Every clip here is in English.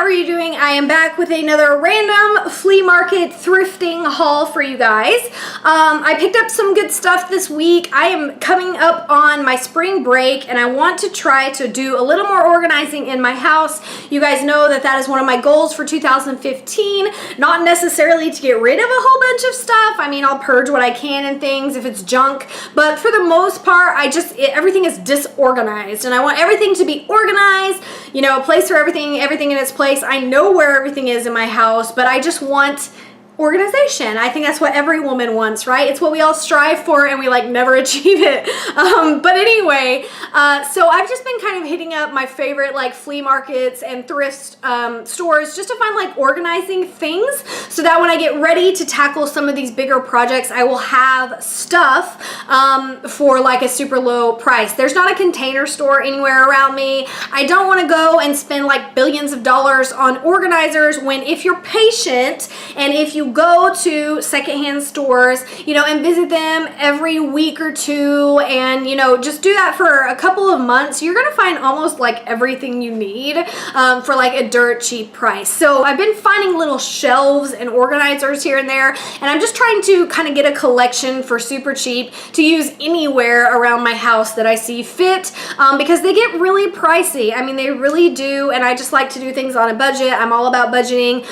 how are you doing? I am back with another random flea market thrifting haul for you guys. I picked up some good stuff this week. I am coming up on my spring break and I want to try to do a little more organizing in my house. You guys know that that is one of my goals for 2015. Not necessarily to get rid of a whole bunch of stuff. I mean, I'll purge what I can and things if it's junk, but for the most part, everything is disorganized and I want everything to be organized, you know, a place for everything in its place. I know where everything is in my house, but I just want organization. I think that's what every woman wants, right? It's what we all strive for and we like never achieve it. But anyway, so I've just been kind of hitting up my favorite like flea markets and thrift stores just to find like organizing things so that when I get ready to tackle some of these bigger projects, I will have stuff for like a super low price. There's not a Container Store anywhere around me. I don't want to go and spend like billions of dollars on organizers when if you're patient and if you go to secondhand stores, you know, and visit them every week or two and, you know, just do that for a couple of months, you're gonna find almost like everything you need for like a dirt cheap price. So I've been finding little shelves and organizers here and there, and I'm just trying to kind of get a collection for super cheap to use anywhere around my house that I see fit, because they get really pricey. I mean, they really do, and I just like to do things on a budget. I'm all about budgeting.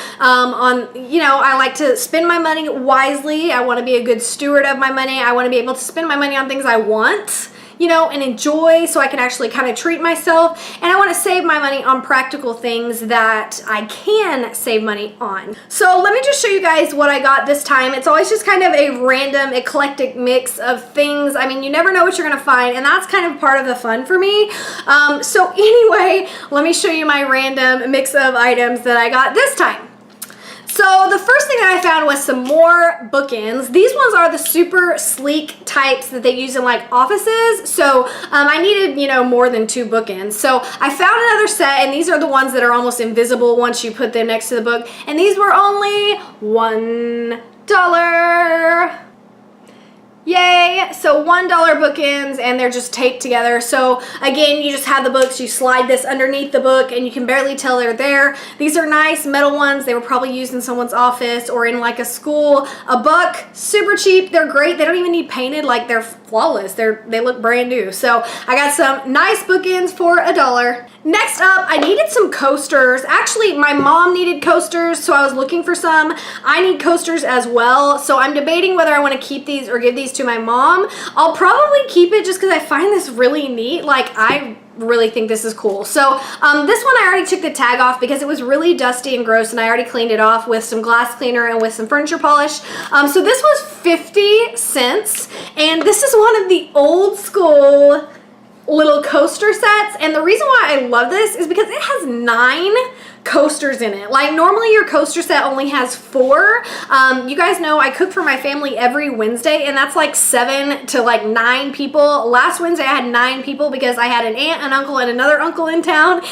You know, I like to spend my money wisely. I want to be a good steward of my money. I want to be able to spend my money on things I want, you know, and enjoy so I can actually kind of treat myself. And I want to save my money on practical things that I can save money on. So let me just show you guys what I got this time. It's always just kind of a random eclectic mix of things. I mean, you never know what you're gonna find, and that's kind of part of the fun for me. So anyway, let me show you my random mix of items that I got this time. So the first thing that I found was some more bookends. These ones are the super sleek types that they use in like offices. So I needed, you know, more than 2 bookends. So I found another set, and these are the ones that are almost invisible once you put them next to the book. And these were only $1. Yay! So $1 bookends, and they're just taped together. So again, you just have the books, you slide this underneath the book and you can barely tell they're there. These are nice metal ones. They were probably used in someone's office or in like a school. $1, super cheap. They're great. They don't even need painted. Like, they're flawless. They look brand new. So I got some nice bookends for $1. Next up, I needed some coasters. Actually, my mom needed coasters, so I was looking for some. I need coasters as well, so I'm debating whether I want to keep these or give these to my mom. I'll probably keep it just because I find this really neat. Like, I really think this is cool. So this one I already took the tag off because it was really dusty and gross, and I already cleaned it off with some glass cleaner and with some furniture polish. So this was 50 cents, and this is one of the old school little coaster sets, and the reason why I love this is because it has 9 coasters in it. Like, normally your coaster set only has 4. You guys know I cook for my family every Wednesday, and that's like 7 to like 9 people. Last Wednesday I had 9 people because I had an aunt, an uncle, and another uncle in town.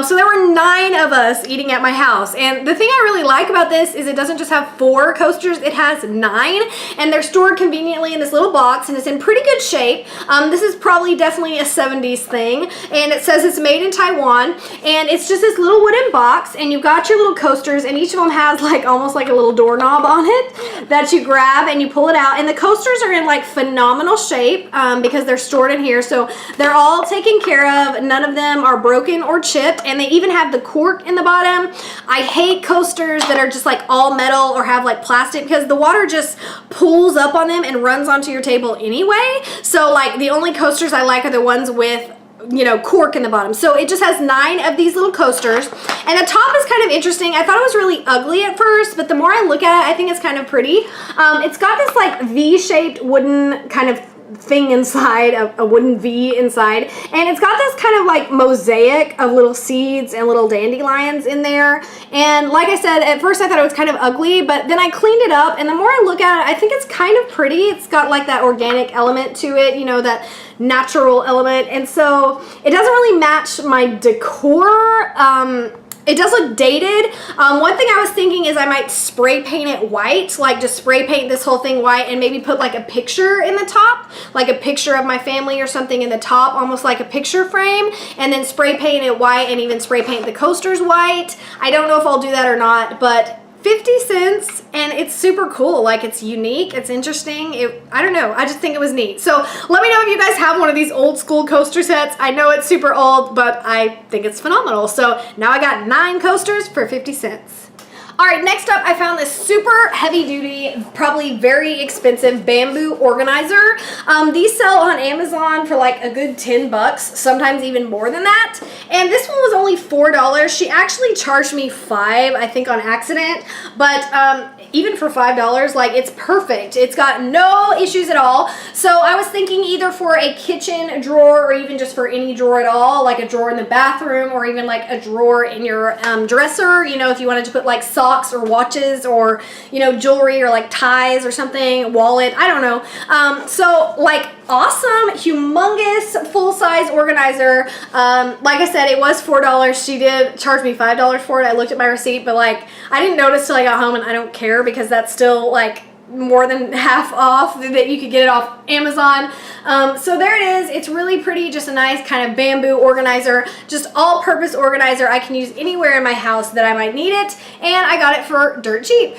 So there were 9 of us eating at my house, and the thing I really like about this is it doesn't just have 4 coasters, it has 9, and they're stored conveniently in this little box, and it's in pretty good shape. This is probably definitely a 70s thing, and it says it's made in Taiwan, and it's just this little wooden box, and you've got your little coasters, and each of them has like almost like a little doorknob on it that you grab and you pull it out, and the coasters are in like phenomenal shape because they're stored in here, so they're all taken care of. None of them are broken or chipped, and they even have the cork in the bottom. I hate coasters that are just like all metal or have like plastic because the water just pools up on them and runs onto your table anyway. So like the only coasters I like are the ones with, you know, cork in the bottom. So it just has 9 of these little coasters, and the top is kind of interesting. I thought it was really ugly at first, but the more I look at it, I think it's kind of pretty. It's got this like V-shaped wooden kind of thing inside, a wooden V inside, and it's got this kind of like mosaic of little seeds and little dandelions in there. And like I said, at first I thought it was kind of ugly, but then I cleaned it up, and the more I look at it, I think it's kind of pretty. It's got like that organic element to it, you know, that natural element, and so it doesn't really match my decor. It does look dated. One thing I was thinking is I might spray paint it white, like just spray paint this whole thing white and maybe put like a picture in the top, like a picture of my family or something in the top, almost like a picture frame, and then spray paint it white and even spray paint the coasters white. I don't know if I'll do that or not, but 50 cents and it's super cool. Like, it's unique, it's interesting. I don't know, I just think it was neat. So let me know if you guys have one of these old school coaster sets. I know it's super old, but I think it's phenomenal. So now I got 9 coasters for 50 cents. All right, next up, I found this super heavy duty, probably very expensive bamboo organizer. These sell on Amazon for like a good 10 bucks, sometimes even more than that. And this one was only $4. She actually charged me $5, I think on accident, but even for $5, like, it's perfect. It's got no issues at all. So I was thinking either for a kitchen drawer or even just for any drawer at all, like a drawer in the bathroom or even like a drawer in your dresser, you know, if you wanted to put like socks or watches or, you know, jewelry or like ties or something, wallet, I don't know. So like, awesome, humongous, full-size organizer. Like I said, it was $4. She did charge me $5 for it. I looked at my receipt, but like, I didn't notice till I got home, and I don't care because that's still like more than half off that you could get it off Amazon. So there it is. It's really pretty, just a nice kind of bamboo organizer, just all-purpose organizer I can use anywhere in my house that I might need it, and I got it for dirt cheap.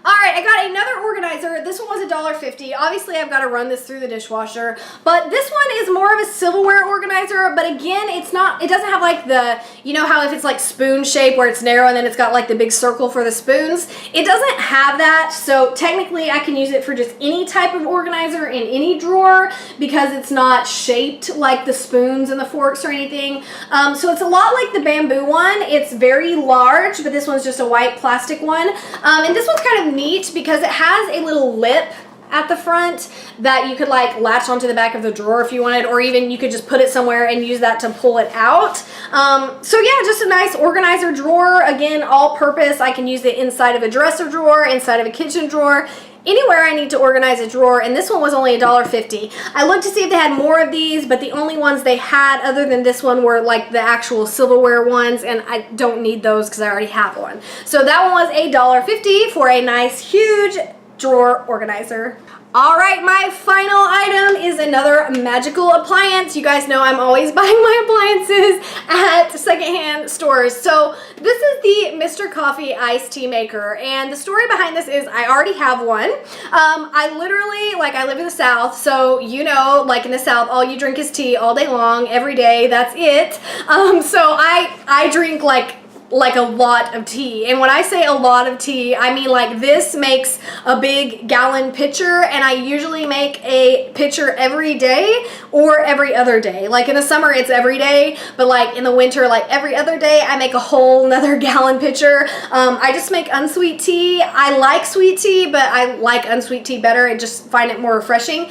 All right, I got another organizer. This one was $1.50. Obviously, I've got to run this through the dishwasher, but this one is more of a silverware organizer, but again, it doesn't have like the, you know how if it's like spoon shape where it's narrow and then it's got like the big circle for the spoons? It doesn't have that, so technically I can use it for just any type of organizer in any drawer because it's not shaped like the spoons and the forks or anything. So it's a lot like the bamboo one. It's very large, but this one's just a white plastic one. And this one's kind of neat because it has a little lip at the front that you could like latch onto the back of the drawer if you wanted, or even you could just put it somewhere and use that to pull it out. So yeah, just a nice organizer drawer. Again, all purpose. I can use it inside of a dresser drawer, inside of a kitchen drawer, anywhere I need to organize a drawer, and this one was only $1.50. I looked to see if they had more of these, but the only ones they had other than this one were like the actual silverware ones, and I don't need those because I already have one. So that one was $1.50 for a nice huge drawer organizer. All right, my final item is another magical appliance. You guys know I'm always buying my appliances at secondhand stores. So this is the Mr. Coffee iced tea maker, and the story behind this is I already have one. I literally, like, I live in the South, so you know, like in the South, all you drink is tea all day long, every day, that's it. So I drink like a lot of tea, and when I say a lot of tea, I mean like this makes a big gallon pitcher, and I usually make a pitcher every day or every other day. Like in the summer it's every day, but like in the winter, like every other day, I make a whole nother gallon pitcher. I just make unsweet tea. I like sweet tea, but I like unsweet tea better. I just find it more refreshing.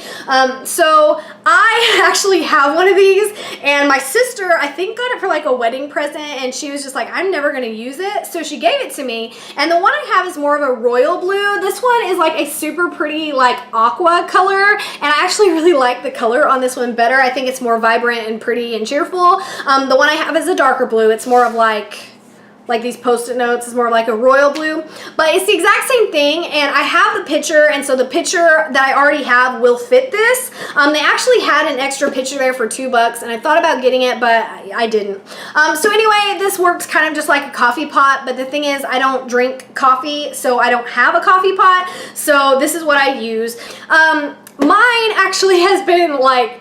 So I actually have one of these, and my sister, I think, got it for like a wedding present, and she was just like, I'm never gonna use it, so she gave it to me. And the one I have is more of a royal blue. This one is like a super pretty like aqua color, and I actually really like the color on this one better. I think it's more vibrant and pretty and cheerful. The one I have is a darker blue. It's more of like these post-it notes is more like a royal blue, but it's the exact same thing. And I have the pitcher, and so the pitcher that I already have will fit this. They actually had an extra pitcher there for $2, and I thought about getting it, but I didn't. So anyway, this works kind of just like a coffee pot, but the thing is I don't drink coffee, so I don't have a coffee pot, so this is what I use. Mine actually has been like,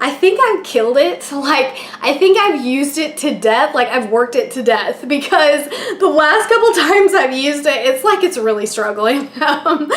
I think I've killed it. Like, I think I've used it to death. Like, I've worked it to death, because the last couple times I've used it, it's like it's really struggling. I'm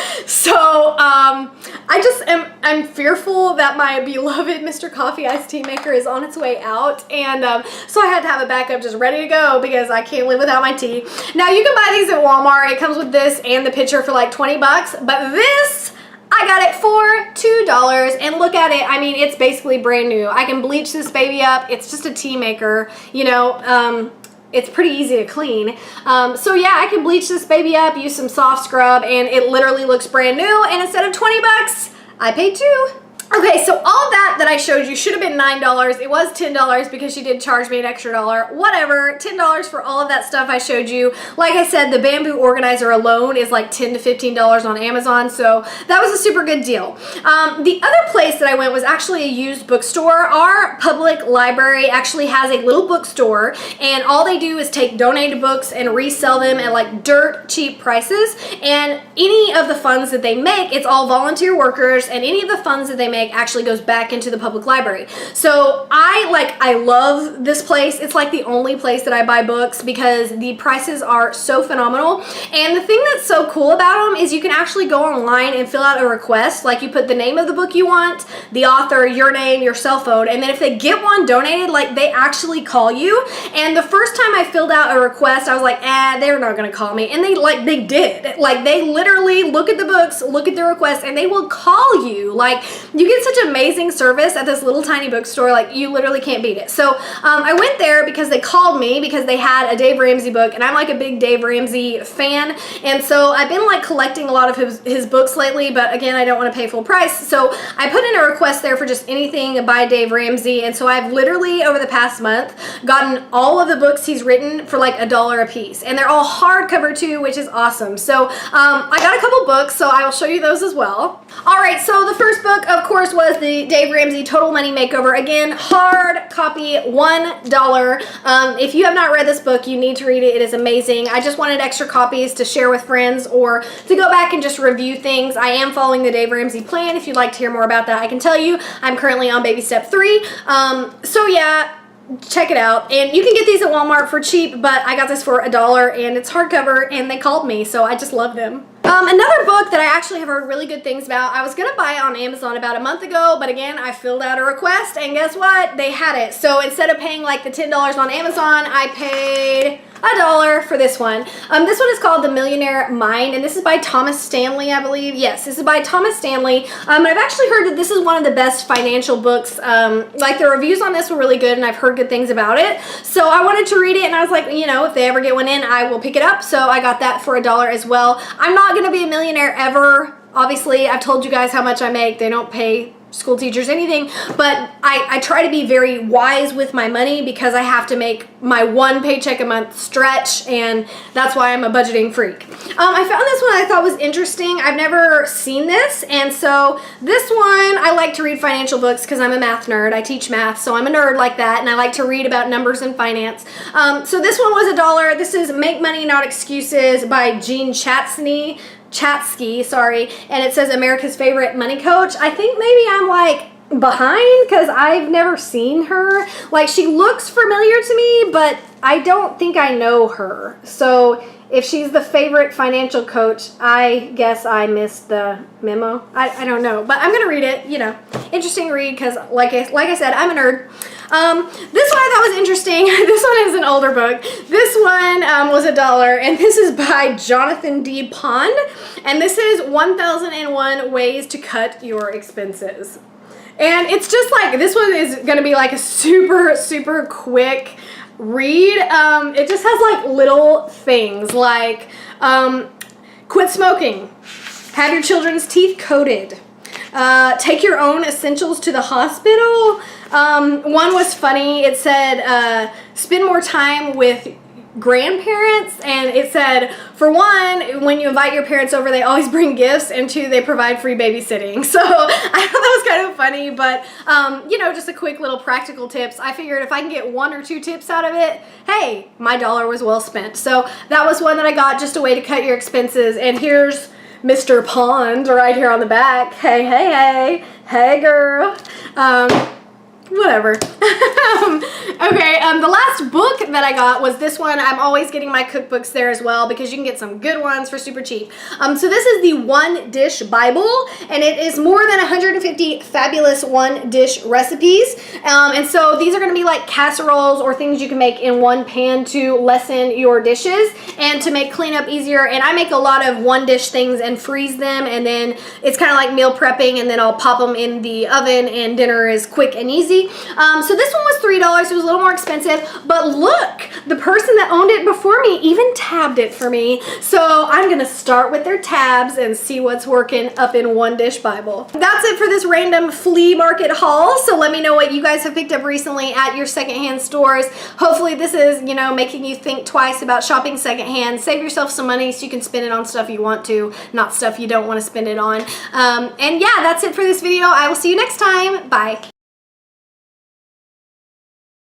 fearful that my beloved Mr. Coffee iced tea maker is on its way out, and so I had to have a backup just ready to go because I can't live without my tea. Now, you can buy these at Walmart. It comes with this and the pitcher for like 20 bucks, but this, I got it for $2, and look at it. I mean, it's basically brand new. I can bleach this baby up. It's just a tea maker, you know. It's pretty easy to clean. So yeah, I can bleach this baby up, use some soft scrub, and it literally looks brand new, and instead of 20 bucks, I paid $2. Okay, so all that I showed you should have been $9. It was $10 because she did charge me an extra dollar. Whatever, $10 for all of that stuff I showed you. Like I said, the bamboo organizer alone is like $10 to $15 on Amazon, so that was a super good deal. The other place that I went was actually a used bookstore. Our public library actually has a little bookstore, and all they do is take donated books and resell them at like dirt cheap prices, and any of the funds that they make, it's all volunteer workers, and any of the funds that they make actually goes back into the public library. So I love this place. It's like the only place that I buy books because the prices are so phenomenal. And the thing that's so cool about them is you can actually go online and fill out a request. Like you put the name of the book you want, the author, your name, your cell phone, and then if they get one donated, like they actually call you. And the first time I filled out a request, I was like, they're not gonna call me. And they did. Like they literally look at the books, look at the request, and they will call you. Like you get such amazing service at this little tiny bookstore, like you literally can't beat it. So I went there because they called me because they had a Dave Ramsey book, and I'm like a big Dave Ramsey fan, and so I've been like collecting a lot of his books lately, but again, I don't want to pay full price, so I put in a request there for just anything by Dave Ramsey, and so I've literally over the past month gotten all of the books he's written for like $1 a piece, and they're all hardcover too, which is awesome. So I got a couple books, so I will show you those as well. Alright, so the first book of course was the Dave Ramsey Total Money Makeover. Again, hard copy, $1. If you have not read this book, you need to read it. It is amazing. I just wanted extra copies to share with friends or to go back and just review things. I am following the Dave Ramsey plan. If you'd like to hear more about that, I can tell you. I'm currently on baby step 3. So yeah, check it out. And you can get these at Walmart for cheap, but I got this for $1 and it's hardcover and they called me, so I just love them. Another book that I actually have heard really good things about, I was going to buy it on Amazon about a month ago, but again, I filled out a request, and guess what? They had it. So instead of paying like the $10 on Amazon, I paid $1 for this one. This one is called The Millionaire Mind, and this is by Thomas Stanley, I believe. Yes, this is by Thomas Stanley. And I've actually heard that this is one of the best financial books. Like the reviews on this were really good, and I've heard good things about it. So I wanted to read it, and I was like, you know, if they ever get one in, I will pick it up. So I got that for $1 as well. I'm not going to be a millionaire ever. Obviously, I've told you guys how much I make. They don't pay school teachers anything, but I try to be very wise with my money because I have to make my one paycheck a month stretch, and that's why I'm a budgeting freak. I found this one I thought was interesting. I've never seen this, and so this one, I like to read financial books because I'm a math nerd. I teach math, so I'm a nerd like that, and I like to read about numbers and finance. So this one was $1. This is Make Money Not Excuses by Jean Chatsky, sorry, and it says America's favorite money coach. I think maybe I'm like behind because I've never seen her. Like she looks familiar to me, but I don't think I know her. So if she's the favorite financial coach, I guess I missed the memo. I don't know, but I'm gonna read it. You know, interesting read because like I said, I'm a nerd. This one I thought was interesting. This one is an older book. This one was $1, and this is by Jonathan D. Pond, and this is 1001 Ways to Cut Your Expenses. And it's just like, this one is going to be like a super quick read. It just has like little things like quit smoking, have your children's teeth coated, take your own essentials to the hospital. One was funny. It said spend more time with grandparents, and it said, for one, when you invite your parents over, they always bring gifts, and 2, they provide free babysitting. So I thought that was kind of funny, but you know, just a quick little practical tips. I figured if I can get 1 or 2 tips out of it, hey, my $1 was well spent. So that was one that I got, just a way to cut your expenses. And here's Mr. Pond right here on the back. Hey girl. Whatever. Okay, the last book that I got was this one. I'm always getting my cookbooks there as well because you can get some good ones for super cheap. So this is the One Dish Bible, and it is more than 150 fabulous one dish recipes. And so these are going to be like casseroles or things you can make in one pan to lessen your dishes and to make cleanup easier. And I make a lot of one dish things and freeze them, and then it's kind of like meal prepping, and then I'll pop them in the oven and dinner is quick and easy. So this one was $3. It was a little more expensive, but look, the person that owned it before me even tabbed it for me. So I'm gonna start with their tabs and see what's working up in One Dish Bible. That's it for this random flea market haul. So let me know what you guys have picked up recently at your secondhand stores. Hopefully this is, you know, making you think twice about shopping secondhand. Save yourself some money so you can spend it on stuff you want to, not stuff you don't want to spend it on. And yeah, that's it for this video. I will see you next time. Bye.